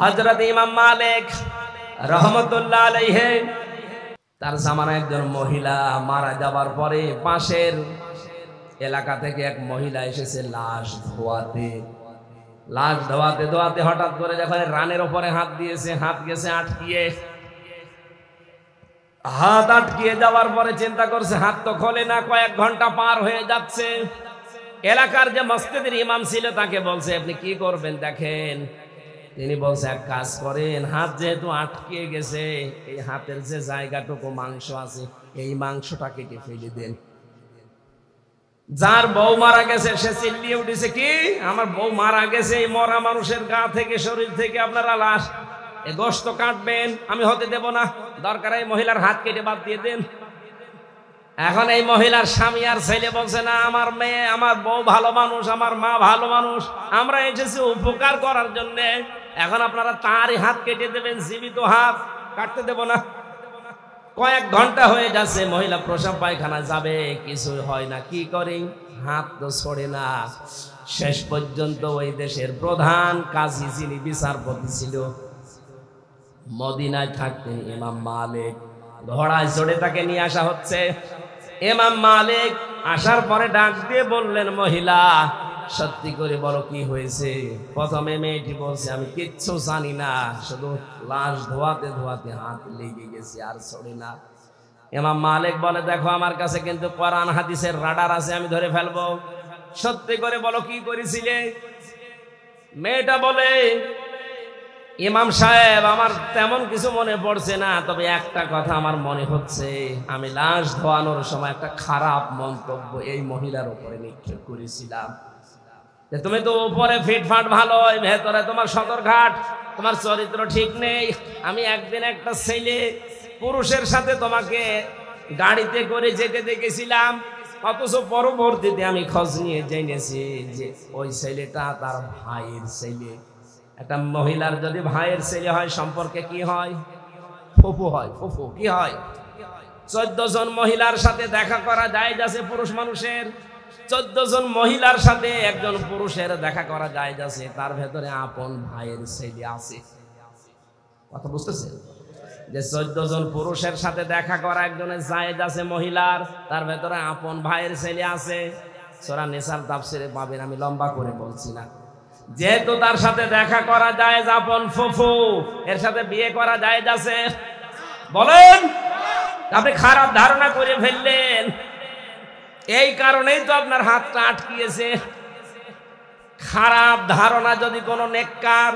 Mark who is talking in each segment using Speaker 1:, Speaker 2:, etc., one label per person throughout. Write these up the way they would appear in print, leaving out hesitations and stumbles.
Speaker 1: হযরত ইমাম মালিক রহমতুল্লাহ আলাইহি তার জামানায় একজন মহিলা মারা যাবার পরে পাশের এলাকা থেকে এক মহিলা এসেছে লাশ ধোয়াতে। লাশ ধোয়াতে ধোয়াতে হঠাৎ করে যখন রানের উপরে হাত দিয়েছে, হাত গেছে আটকিয়ে। হাত আটকিয়ে যাওয়ার পরে চিন্তা করছে হাত তো খোলে না, কয়েক ঘন্টা পার হয়ে যাচ্ছে। এলাকার যে মসজিদের ইমাম ছিল তাকে বলছে আপনি কি করবেন দেখেন। তিনি বলছে এক কাজ করেন, হাত যেহেতু আটকে গেছে এই হাতের যে জায়গাটুকু মাংস আছে এই মাংসটা কেটে ফেলে দেন। যার বউ মারা গেছে সে চিল্লিয়ে উঠেছে কি আমার বউ মারা গেছে, এই মরা মানুষের গা থেকে শরীর থেকে আপনারা লাশ এ গোশত কাটবেন, আমি হতে দেব না, দরকার এই মহিলার হাত কেটে বাদ দিয়ে দেন। এখন এই মহিলার স্বামী আর ছেলে বলছে না আমার মেয়ে আমার বউ ভালো মানুষ, আমার মা ভালো মানুষ, আমরা এসেছি উপকার করার জন্য, এখন আপনারা তারই হাত কেটে দেবেন, জীবিত হাত কাটতে দেব না। কয়েক ঘন্টা হয়ে যাচ্ছে, মহিলা প্রসাব পায়খানা যাবে, কিছু হয় না, কি করে হাত তো ছড়ে না। শেষ পর্যন্ত ওই দেশের প্রধান কাজী যিনি বিচারপতি ছিল মদিনায় থাকতেন ইমাম মালিক, ঘোড়ায় চড়ে তাকে নিয়ে আসা হচ্ছে। ইমাম মালিক আসার পরে ডাক দিয়ে বললেন মহিলা সত্যি করে বলো কি হয়েছে। প্রথমে মেয়েটি বলছে আমি কিচ্ছু জানি না, শুধু লাশ ধোয়াতে ধোয়াতে হাত লেগে গেছে আর ছড়ে না। ইমাম মালিক বলে দেখো আমার কাছে কিন্তু কোরআন হাদিসের রাডার আছে, আমি ধরে ফেলবো, সত্যি করে বলো কি করেছিলে। মেয়েটা বলে ইমাম সাহেব আমার তেমন কিছু মনে পড়ছে না, তবে একটা কথা আমার মনে হচ্ছে আমি লাশ ধোয়ানোর সময় একটা খারাপ মন্তব্য এই মহিলার উপরে নিক্ষেপ করেছিলাম যে তুমি তো উপরে ফিটফাট ভালো, ভেতরে তোমার সদরঘাট, তোমার চরিত্র ঠিক নেই। আমি একদিন একটা ছেলে পুরুষের সাথে তোমাকে গাড়িতে করে যেতে দেখেছিলাম, অথচ পরবর্তীতে আমি খোঁজ নিয়ে জেনেছি যে ওই ছেলেটা তার ভাইয়ের ছেলে। একটা মহিলার যদি ভাইয়ের ছেলে হয় সম্পর্কে কি হয়? ফুফু হয়। ফুফু কি হয়? 14 জন মহিলার সাথে দেখা করা জায়েজ আছে পুরুষ মানুষের, 14 জন মহিলার সাথে একজন পুরুষের দেখা করা জায়েজ আছে, তার ভেতরে আপন ভাইয়ের ছেলে আছে। কথা বুঝতেছেন? যে 14 জন পুরুষের সাথে দেখা করা একজনের জায়েজ আছে মহিলার, তার ভেতরে আপন ভাইয়ের ছেলে আছে। সূরা নিসার তাফসিরে পাবেন, আমি লম্বা করে বলছি না। যেহেতু তার সাথে দেখা করা জায়েজ, আপন ফুফু এর সাথে বিয়ে করা জায়েজ আছে। বলেন আপনি খারাপ ধারণা করে ফেললেন, এই কারণেই তো আপনার হাতটা আটকিয়েছে। খারাপ ধারণা যদি কোনো নেককার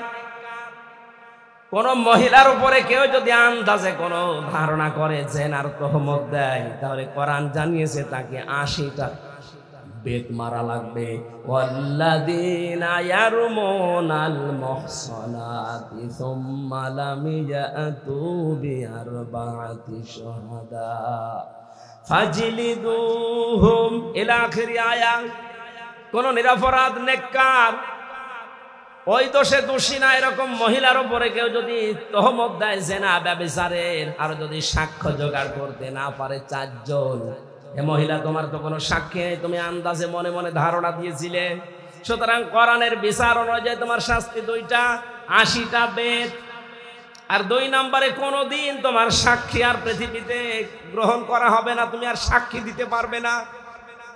Speaker 1: কোন মহিলার উপরে কেউ যদি আন্দাজে কোনো ধারণা করে জেনার তহমত দেয়, তাহলে কোরআন জানিয়েছে তাকে 80টা বেত মারা লাগবে। ওয়াল্লাযীনা ইয়ারমুনাল মুহসানাতি সুম্মা লাম ইয়াতু বিআরবা'তি শুহাদা ফাজলিদুহুম ইলা আখিরি আয়া। কোন নিরপরাধ নেককার ওই দোষে দোষী না এরকম মহিলার উপরে কেউ যদি তহমত দেয় জেনা ব্যভিচারের, আর যদি সাক্ষ্য জোগাড় করতে না পারে 4 জন, এ মহিলা তোমার তো কোনো সাক্ষী নেই, তুমি আন্দাজে মনে মনে ধারণা দিয়েছিলে। সুতরাং কোরআনের বিচার অনুযায়ী তোমার শাস্তি 2টা, 80টা বেত। আর 2 নম্বরে কোনোদিন তোমার সাক্ষী আর পৃথিবীতে গ্রহণ করা হবে না, তুমি আর সাক্ষী দিতে পারবে না।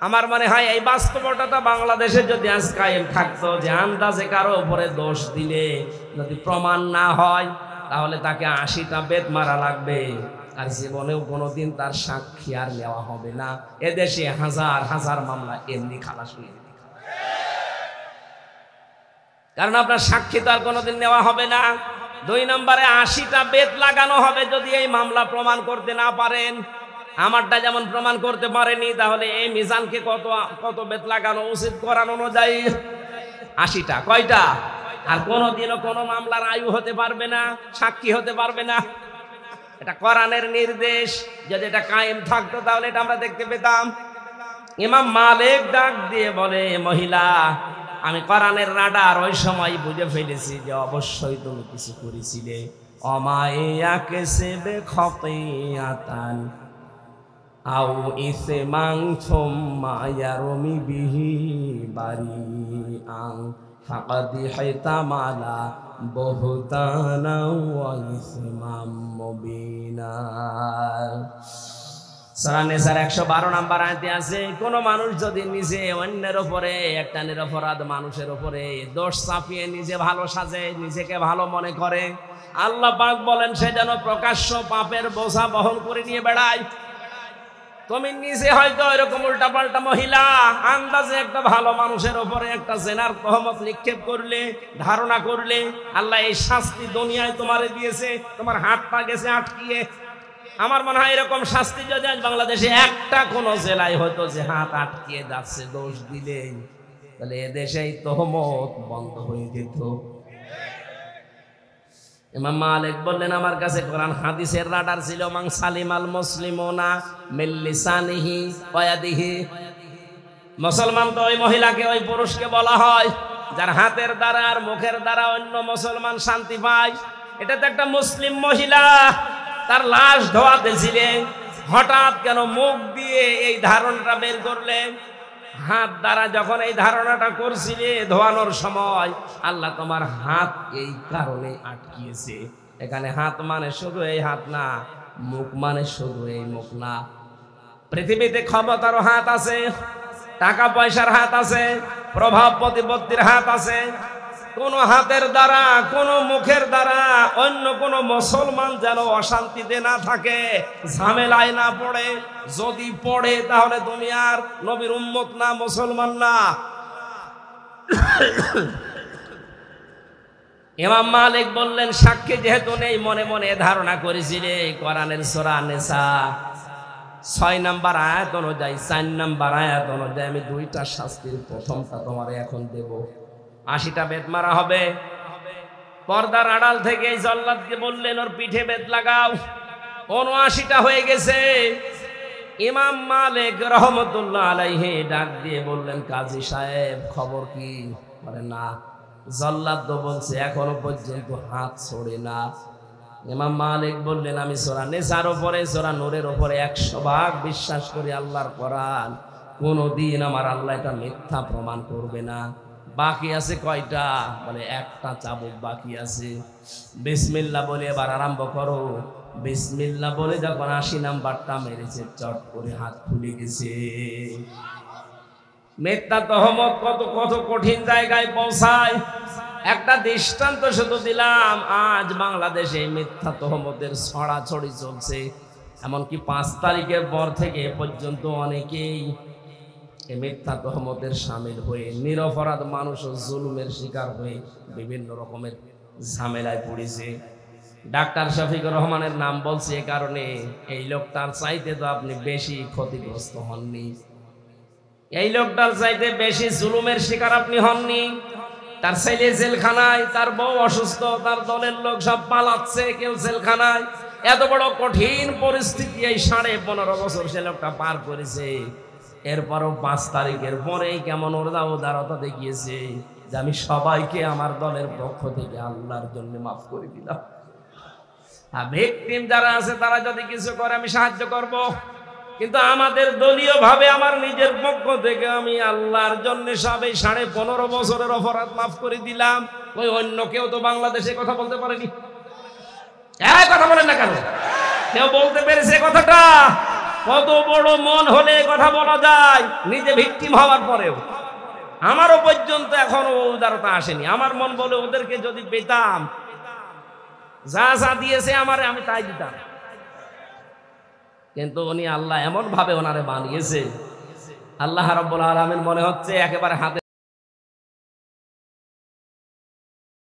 Speaker 1: আমার মনে হয় এই বাস্তবতা বাংলাদেশে যদি আজ কায়েম থাকতো যে আন্দাজে কারো উপরে দোষ দিলে যদি প্রমাণ না হয় তাহলে তাকে 80টা বেত মারা লাগবে, আর জীবনেও কোনোদিন তার সাক্ষী আর নেওয়া হবে না। এদেশে হাজার হাজার মামলা এমনি খালাস হয়ে যাবে, কারণ আপনার সাক্ষী তো আর কোনোদিন নেওয়া হবে না। 2 নম্বরে 80টা বেত লাগানো হবে যদি এই মামলা প্রমাণ করতে না পারেন। আমারটা যেমন প্রমাণ করতে পারেনি, তাহলে এই মিজানকে কত বেত লাগানো উচিত কোরআন অনুযায়ী? 80টা। কয়টা? আর কোনোদিনও কোনো মামলার আয়ু হতে পারবে না, সাক্ষী হতে পারবে না। এটা কোরআনের নির্দেশ, যদি এটা কায়েম থাকতো তাহলে এটা আমরা দেখতে পেতাম। ইমাম মালিক ডাক দিয়ে বলে মহিলা আমি কোরআনের রাডার ওই সময় বুঝে ফেলেছি যে অবশ্যই তুমি কিছু করেছিলে। অমায়াকে সেবে খতিয়াতান আও ইসমাং থুম্মা ইয়ারমি বিহি বারিআন ফাকাদ হাইতামালা বুহতানা ওয়া ইসমাম মুবিনা। সূরা নিসার 112 নম্বর আয়াতে আছে, কোন মানুষ যদি নিজে অন্যের উপরে, একটা নিরপরাধ মানুষের উপরে দোষ চাপিয়ে নিজে ভালো সাজে, নিজেকে ভালো মনে করে, আল্লাহ পাক বলেন সে যেন প্রকাশ্য পাপের বোঝা বহন করে নিয়ে বেড়ায়। তুমি নিজে হয়তো এরকম উল্টাপাল্টা মহিলা আন্দাজে একটা ভালো মানুষের উপরে একটা জেনার তহমত নিক্ষেপ করলে, ধারণা করলে, আল্লাহ এই শাস্তি দুনিয়ায় তোমারে দিয়েছে, তোমার হাত পা গেছে আটকিয়ে। আমার মনে হয় এরকম শাস্তি যদি আজ বাংলাদেশে একটা কোন জেলায় হয়তো যে হাত আটকিয়ে যাচ্ছে দোষ দিলেই, তাহলে এদেশে এই তহমত বন্ধ হয়ে যেত। ইমাম মালিক বললেন আমার কাছে কোরআন হাদিসের রাডার ছিল, মান সালিমাল মুসলিমুনা মিন লিসানিহি ওয়া ইয়াদিহি। মুসলমান তো ওই মহিলাকে, ওই পুরুষকে বলা হয় যার হাতের দ্বারা আর মুখের দ্বারা অন্য মুসলমান শান্তি পায়। এটা তো একটা মুসলিম মহিলা, তার লাশ ধোয়াতেছিলেন, হঠাৎ কেন মুখ দিয়ে এই ধারণাটা বের করলেন? হাত দ্বারা যখন এই ধারণাটা করছিলে ধোয়ানোর সময়, আল্লাহ তোমার হাত এই কারণে আটকিয়েছে। এখানে হাত মানে শুধু এই হাত না, মুখ মানে শুধু এই মুখ না। পৃথিবীতে ক্ষমতারও হাত আছে, টাকা পয়সার হাত আছে, প্রভাব প্রতিপত্তির হাত আছে। কোন হাতের দ্বারা, কোন মুখের দ্বারা অন্য কোন মুসলমান যেন অশান্তিতে না থাকে, ঝামেলায় না পড়ে। যদি পড়ে তাহলে তুমি আর নবীর উম্মত না, মুসলমান না। ইমাম মালিক বললেন সাক্ষী যেহেতু নেই, মনে মনে ধারণা করেছিলে। কোরআনের সূরা নিসা 6 নম্বর আয়াত অনুযায়ী, 4 নম্বর আয়াত অনুযায়ী আমি 2টা শাস্তির প্রথমটা তোমারে এখন দেব। 80টা বেত মারা হবে। পর্দার আড়াল থেকে জল্লাদকে বললেন ওর পিঠে বেত লাগাও। 79টা হয়ে গেছে। ইমাম মালিক রহমতুল্লাহ আলাইহি ডাক দিয়ে বললেন কাজী সাহেব খবর কি? বলে না, জল্লাদ তো বলছে এখনো পর্যন্ত হাত ছড়ে না। ইমাম মালিক বললেন আমি সূরা নিসার উপরে, সূরা নূরের উপরে 100 ভাগ বিশ্বাস করি আল্লাহর কোরআন, কোনদিন আমার আল্লাহ এটা মিথ্যা প্রমাণ করবে না। বাকি আছে কয়টা? বলে একটা চাবুক বাকি আছে। বিসমিল্লাহ বলে এবার আরম্ভ করো। বিসমিল্লাহ বলে যখন 80 নাম্বারটা মেরেছে, চট করে হাত খুলে গেছে। মিথ্যা তহমত কত কত কঠিন জায়গায় পৌঁছায়। একটা দৃষ্টান্ত শুধু দিলাম, আজ বাংলাদেশে মিথ্যা তহমতের ছড়াছড়ি চলছে। এমনকি 5 তারিখের পর থেকে এ পর্যন্ত অনেকেই এই মিথ্যা তহমতের শামিল হয়ে নিরপরাধ মানুষ ও জুলুমের শিকার হয়ে বিভিন্ন রকমের ঝামেলায় পড়েছে। ডাক্তার শফিকুর রহমানের নাম বলছি এ কারণে, এই লোকটার চাইতে তো আপনি বেশি ক্ষতিগ্রস্ত হননি, এই লোকটার চাইতে বেশি জুলুমের শিকার আপনি হননি। তার ছেলে জেলখানায়, তার বউ অসুস্থ, তার দলের লোক সব পালাচ্ছে, কেউ জেলখানায়। এত বড় কঠিন পরিস্থিতি এই 15.5 বছর সে লোকটা পার করেছে। এরপরও 5 তারিখের পরেই কেমন উদারতা দেখিয়েছে যে আমি সবাইকে আমার দলের পক্ষ থেকে আল্লাহর জন্য মাফ করে দিলাম। আর ভিকটিম যারা আছে তারা যদি কিছু করে আমি সাহায্য করব, কিন্তু আমাদের দলীয় ভাবে আমার নিজের পক্ষ থেকে আমি আল্লাহর জন্য সব এই 15.5 বছরের অপরাধ মাফ করে দিলাম। ওই অন্য কেউ তো বাংলাদেশে কথা বলতে পারেনি। কথা বলেন না কেন? কেউ বলতে পেরেছে কথাটা? কত বড় মন হলে কথা বলা যায়, নিজে ভিকটিম হওয়ার পরেও। আমারও পর্যন্ত এখনো উদারতা আসেনি। আমার মন বলে ওদেরকে যদি পেতাম, যা যা দিয়েছে আমারে আমি তাই দিতাম। কিন্তু উনি আল্লাহ এমন ভাবে ওনারে বানিয়েছে, আল্লাহ রাব্বুল আলামিন মনে হচ্ছে একেবারে হাতে